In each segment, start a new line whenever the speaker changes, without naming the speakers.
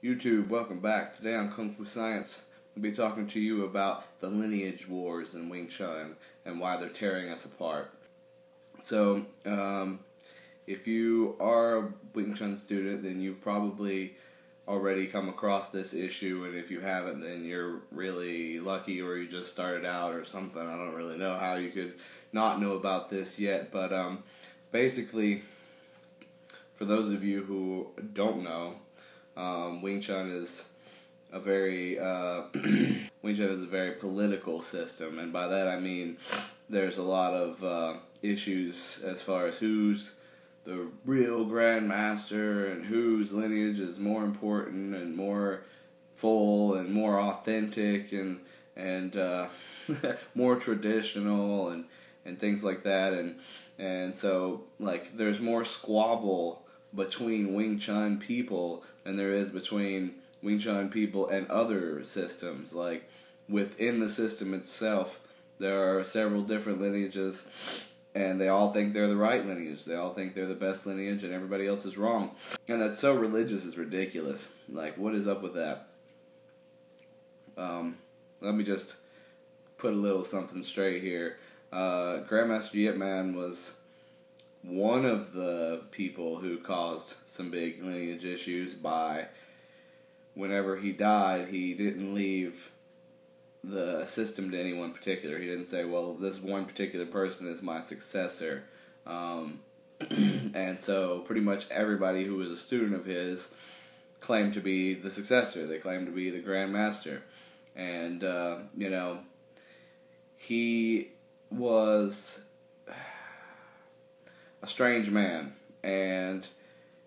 YouTube, welcome back. Today on Kung Fu Science, we'll be talking to you about the lineage wars in Wing Chun and why they're tearing us apart. So, if you are a Wing Chun student, then you've probably already come across this issue, and if you haven't, then you're really lucky, or you just started out or something. I don't really know how you could not know about this yet, but basically, for those of you who don't know, Wing Chun is a very Wing Chun is a very political system, and by that I mean there's a lot of issues as far as who's the real Grandmaster and whose lineage is more important and more full and more authentic and more traditional and things like that, and so like there's more squabble between Wing Chun people than there is between Wing Chun people and other systems. Like within the system itself, there are several different lineages, and they all think they're the right lineage. They all think they're the best lineage, and everybody else is wrong. And that's so religious, it's ridiculous. Like, what is up with that? Let me just put a little something straight here. Grandmaster Yip Man was one of the people who caused some big lineage issues by, whenever he died, he didn't leave the system to anyone particular. He didn't say, well, this one particular person is my successor. And so pretty much everybody who was a student of his claimed to be the successor. They claimed to be the Grandmaster. And, he was a strange man, and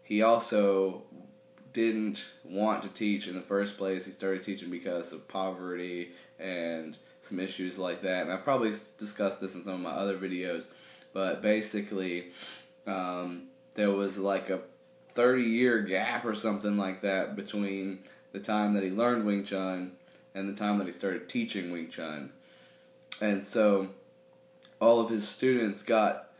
he also didn't want to teach in the first place. He started teaching because of poverty and some issues like that, and I probably discussed this in some of my other videos, but basically there was like a 30-year gap or something like that between the time that he learned Wing Chun and the time that he started teaching Wing Chun. And so all of his students got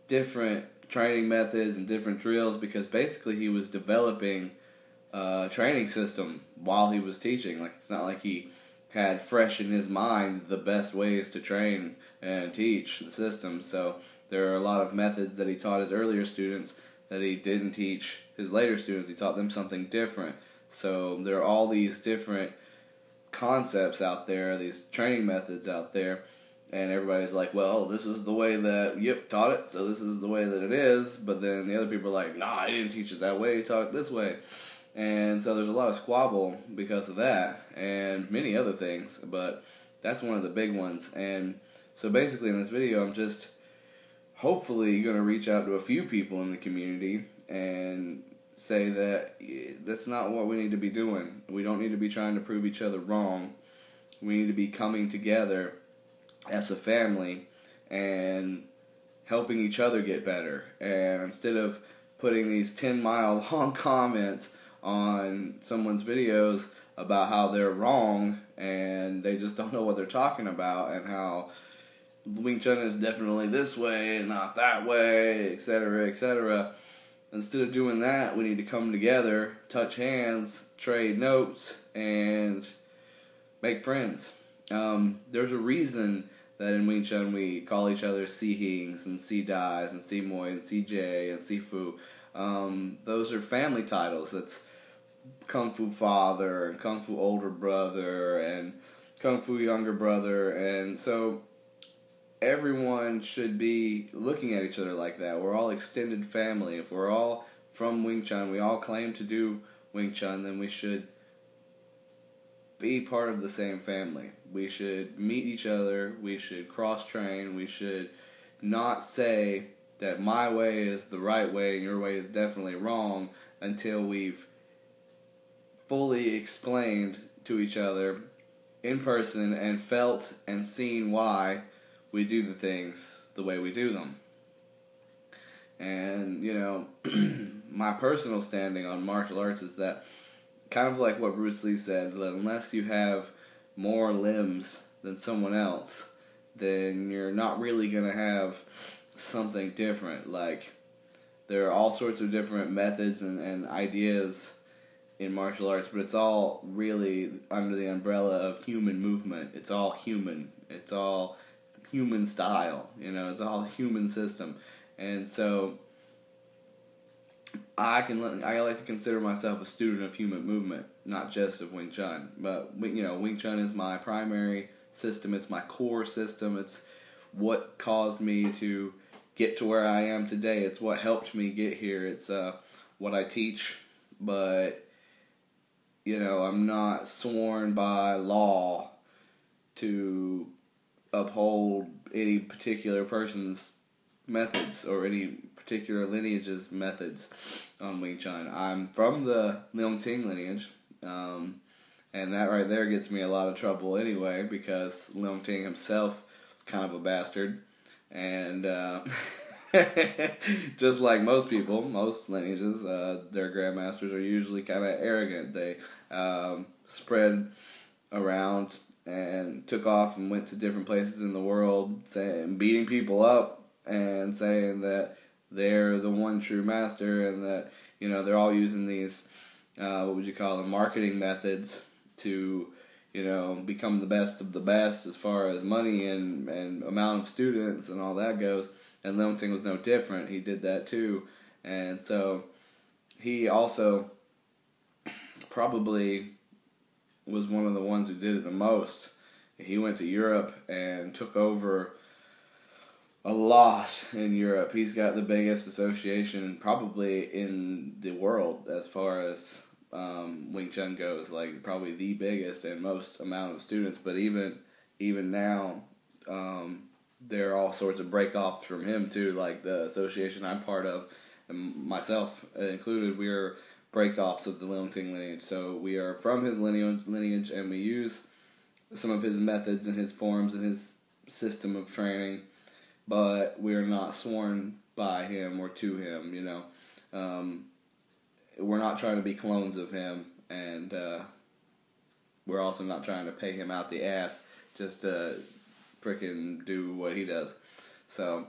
different training methods and different drills because basically he was developing a training system while he was teaching. Like, it's not like he had fresh in his mind the best ways to train and teach the system. So there are a lot of methods that he taught his earlier students that he didn't teach his later students. He taught them something different. So there are all these different concepts out there, these training methods out there, and everybody's like, well, this is the way that Yip taught it, so this is the way that it is. But then the other people are like, nah, he didn't teach it that way, he taught it this way. And so there's a lot of squabble because of that, and many other things, but that's one of the big ones. And so basically in this video, I'm just hopefully going to reach out to a few people in the community and say that that's not what we need to be doing. We don't need to be trying to prove each other wrong. We need to be coming together as a family and helping each other get better. And instead of putting these 10-mile long comments on someone's videos about how they're wrong and they just don't know what they're talking about, and how Wing Chun is definitely this way and not that way, etc., etc. Instead of doing that, we need to come together, touch hands, trade notes, and make friends. There's a reason that in Wing Chun we call each other Si Hings and Si Dais and Si Moi and Si Jay and Si Fu. Those are family titles. That's Kung Fu Father and Kung Fu Older Brother and Kung Fu Younger Brother, and so everyone should be looking at each other like that. We're all extended family. If we're all from Wing Chun, we all claim to do Wing Chun, then we should be part of the same family. We should meet each other. We should cross-train. We should not say that my way is the right way and your way is definitely wrong until we've fully explained to each other in person and felt and seen why we do the things the way we do them. And, my personal standing on martial arts is that, kind of like what Bruce Lee said, that unless you have more limbs than someone else, then you're not really going to have something different. Like, there are all sorts of different methods and ideas in martial arts, but it's all really under the umbrella of human movement. It's all human. It's all human style. It's all human system. And so I like to consider myself a student of human movement, not just of Wing Chun. But Wing Chun is my primary system. It's my core system. It's what caused me to get to where I am today. It's what helped me get here. It's what I teach, but I'm not sworn by law to uphold any particular person's methods or any particular lineage's methods on Wing Chun. I'm from the Lineage lineage, and that right there gets me a lot of trouble anyway, because Lineage himself was kind of a bastard, and just like most people, most lineages, their grandmasters are usually kind of arrogant. They spread around and took off and went to different places in the world, beating people up and saying that they're the one true master, and that they're all using these what would you call them, marketing methods to become the best of the best as far as money and amount of students and all that goes. And Lineage was no different. He did that too. And so he also probably was one of the ones who did it the most. He went to Europe and took over a lot in Europe. He's got the biggest association probably in the world as far as Wing Chun goes. Like, probably the biggest and most amount of students. But even now, there are all sorts of break-offs from him too, like the association I'm part of, and myself included. We are break-offs of the lineage. So we are from his lineage, and we use some of his methods and his forms and his system of training, but we are not sworn by him or to him. We're not trying to be clones of him, and we're also not trying to pay him out the ass just to freaking do what he does. So,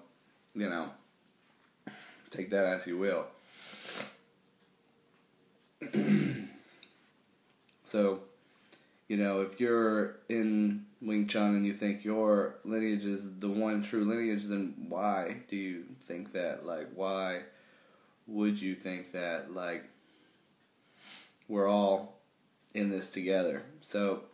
take that as you will. So, if you're in Wing Chun and you think your lineage is the one true lineage, then why do you think that? Like, why would you think that? Like, we're all in this together. So,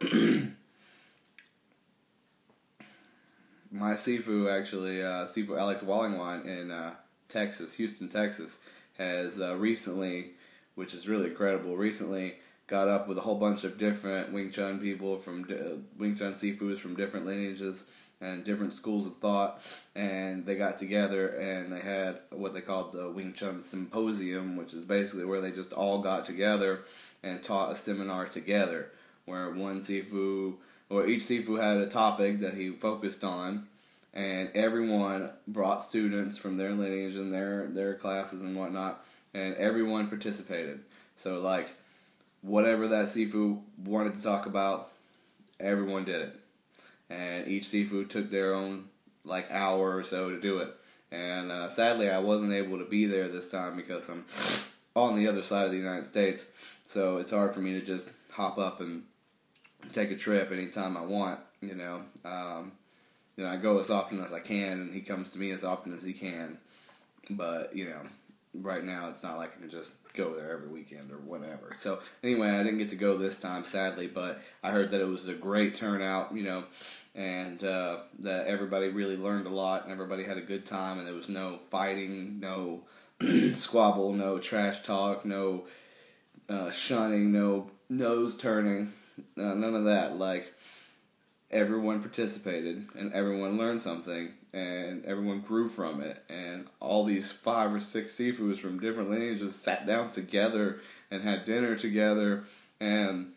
my Sifu, actually, Sifu Alex Wallingwan in Texas, Houston, Texas, has recently, which is really incredible, got up with a whole bunch of different Wing Chun people from Wing Chun Sifus from different lineages and different schools of thought, and they got together and they had what they called the Wing Chun Symposium, which is basically where they just all got together and taught a seminar together, where one Sifu, or each Sifu had a topic that he focused on, and everyone brought students from their lineage and their classes and whatnot, and everyone participated. So, like, whatever that Sifu wanted to talk about, everyone did it. And each Sifu took their own, hour or so to do it. And sadly, I wasn't able to be there this time because I'm on the other side of the United States. So it's hard for me to just hop up and take a trip anytime I want, I go as often as I can, and he comes to me as often as he can. But, right now it's not like I can just go there every weekend or whatever. So anyway, I didn't get to go this time, sadly, but I heard that it was a great turnout, and that everybody really learned a lot, and everybody had a good time, and there was no fighting, no squabble, no trash talk, no shunning, no nose turning, none of that. Like, everyone participated, and everyone learned something, and everyone grew from it, and all these 5 or 6 Sifus from different lineages sat down together and had dinner together and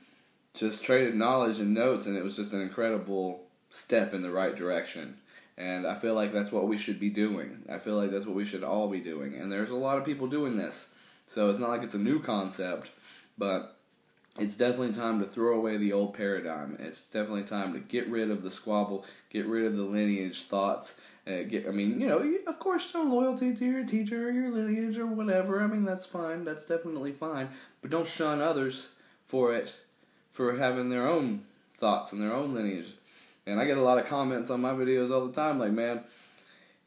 just traded knowledge and notes, and it was just an incredible step in the right direction. And I feel like that's what we should be doing. I feel like that's what we should all be doing, and there's a lot of people doing this, so it's not like it's a new concept, but it's definitely time to throw away the old paradigm. It's definitely time to get rid of the squabble, get rid of the lineage thoughts. Of course, show loyalty to your teacher or your lineage or whatever. I mean, that's fine. That's definitely fine. But don't shun others for having their own thoughts and their own lineage. And I get a lot of comments on my videos all the time, like, man,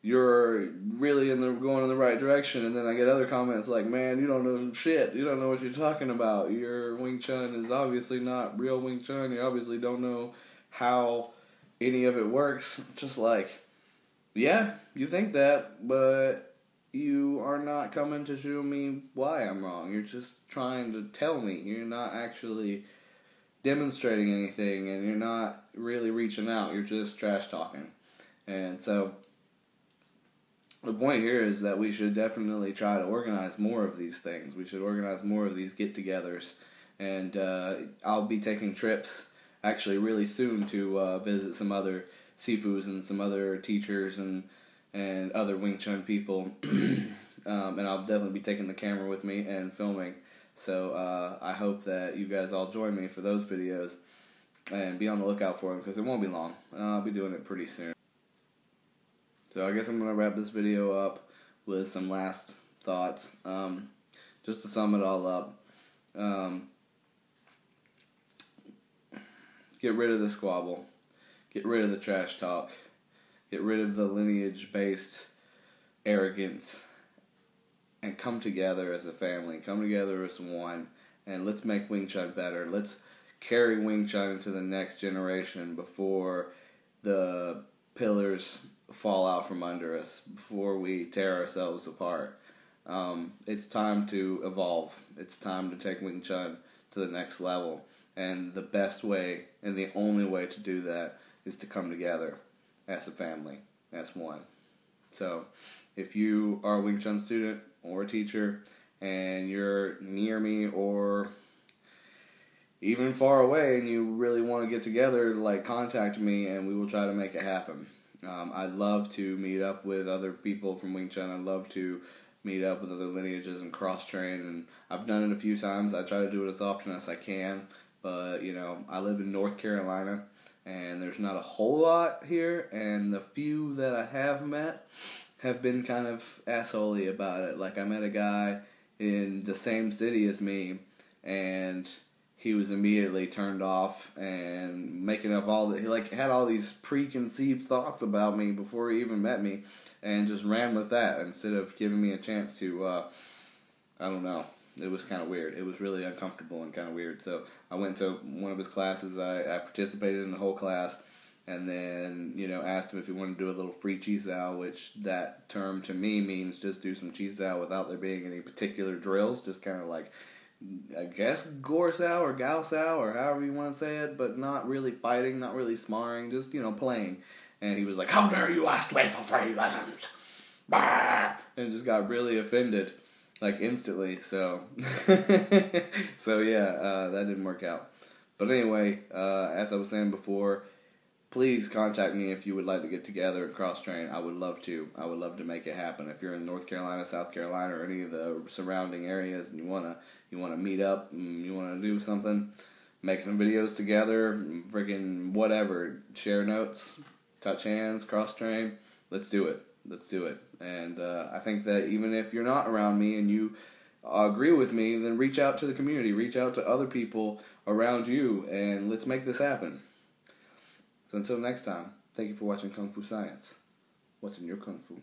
you're really going in the right direction. And then I get other comments like, man, you don't know shit. You don't know what you're talking about. Your Wing Chun is obviously not real Wing Chun. You obviously don't know how any of it works. Just like, yeah, you think that, but you are not coming to show me why I'm wrong. You're just trying to tell me. You're not actually demonstrating anything, and you're not really reaching out. You're just trash talking. And so the point here is that we should definitely try to organize more of these things. We should organize more of these get-togethers. And I'll be taking trips actually really soon to visit some other Sifus and some other teachers and other Wing Chun people. And I'll definitely be taking the camera with me and filming. So I hope that you guys all join me for those videos and be on the lookout for them, because it won't be long. I'll be doing it pretty soon. So I guess I'm going to wrap this video up with some last thoughts. Just to sum it all up. Get rid of the squabble. Get rid of the trash talk. Get rid of the lineage-based arrogance. And come together as a family. Come together as one. And let's make Wing Chun better. Let's carry Wing Chun into the next generation before the pillars fall out from under us. Before we tear ourselves apart. It's time to evolve. It's time to take Wing Chun to the next level. And the best way and the only way to do that is to come together as a family, as one. So, if you are a Wing Chun student or a teacher and you're near me or even far away and you really want to get together, contact me and we will try to make it happen. I'd love to meet up with other people from Wing Chun. I'd love to meet up with other lineages and cross-train, and I've done it a few times. I try to do it as often as I can, but, I live in North Carolina, and there's not a whole lot here, and the few that I have met have been kind of assholey about it. Like, I met a guy in the same city as me, and he was immediately turned off and making up he had all these preconceived thoughts about me before he even met me, and just ran with that instead of giving me a chance to, I don't know. It was kind of weird. It was really uncomfortable and kind of weird. So I went to one of his classes. I participated in the whole class, and then, asked him if he wanted to do a little free chisao, which that term to me means just do some chisao without there being any particular drills, just kind of like, I guess, gorsao or gaosao or however you want to say it, but not really fighting, not really sparring, just, playing. And he was like, "How dare you ask me for 3 lessons?" And just got really offended, instantly. So, that didn't work out. But anyway, as I was saying before, please contact me if you would like to get together and cross-train. I would love to. I would love to make it happen. If you're in North Carolina, South Carolina, or any of the surrounding areas, and you wanna meet up, and you wanna do something, make some videos together, freaking whatever, share notes, touch hands, cross-train. Let's do it. Let's do it. And I think that even if you're not around me and you agree with me, then reach out to the community, reach out to other people around you, and let's make this happen. So until next time, thank you for watching Kung Fu Science. What's in your Kung Fu?